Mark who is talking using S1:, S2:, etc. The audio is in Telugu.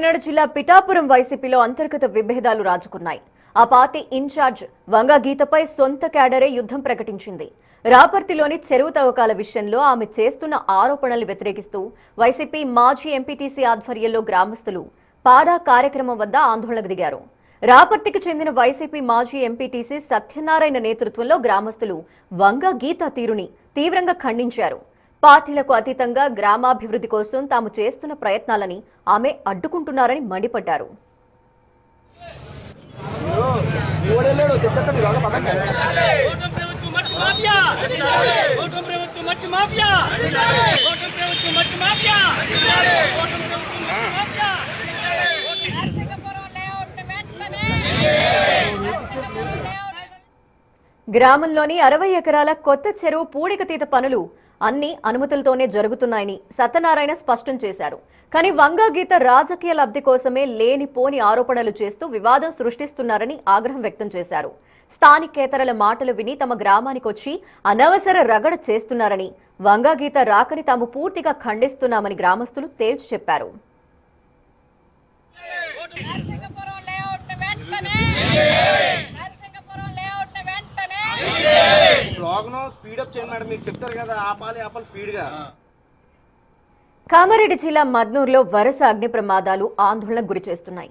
S1: కాకినాడ జిల్లా పిఠాపురం వైసీపీలో అంతర్గత విభేదాలు రాజుకున్నాయి. ఆ పార్టీ ఇన్ఛార్జ్ వంగా గీతపై సొంత క్యాడరే యుద్ధం ప్రకటించింది. రాపర్తిలోని చెరువు తవ్వకాల విషయంలో ఆమె చేస్తున్న ఆరోపణలు వ్యతిరేకిస్తూ వైసీపీ మాజీ ఎంపీటీసీ ఆధ్వర్యంలో గ్రామస్తులు పాడా కార్యక్రమం వద్ద ఆందోళనకు దిగారు. రాపర్తికి చెందిన వైసీపీ మాజీ ఎంపీటీసీ సత్యనారాయణ నేతృత్వంలో గ్రామస్తులు వంగా గీత తీరుని తీవ్రంగా ఖండించారు. పార్టీలకు అతీతంగా గ్రామాభివృద్ధి కోసం తాము చేస్తున్న ప్రయత్నాలని ఆమె అడ్డుకుంటున్నారని మండిపడ్డారు. గ్రామంలోని 60 ఎకరాల కొత్త చెరువు పూడికతీత పనులు అన్ని అనుమతులతోనే జరుగుతున్నాయని సత్యనారాయణ స్పష్టం చేశారు. కానీ వంగా గీత రాజకీయ లబ్ధి కోసమే లేనిపోని ఆరోపణలు చేస్తూ వివాదం సృష్టిస్తున్నారని ఆగ్రహం వ్యక్తం చేశారు. స్థానికేతరుల మాటలు విని తమ గ్రామానికి వచ్చి అనవసర రగడ చేస్తున్నారని, వంగా గీత రాకని తాము పూర్తిగా ఖండిస్తున్నామని గ్రామస్తులు తేల్చి చెప్పారు. కామారెడ్డి జిల్లా మద్నూరులో వరుస అగ్ని ప్రమాదాలు ఆందోళనకు గురి చేస్తున్నాయి.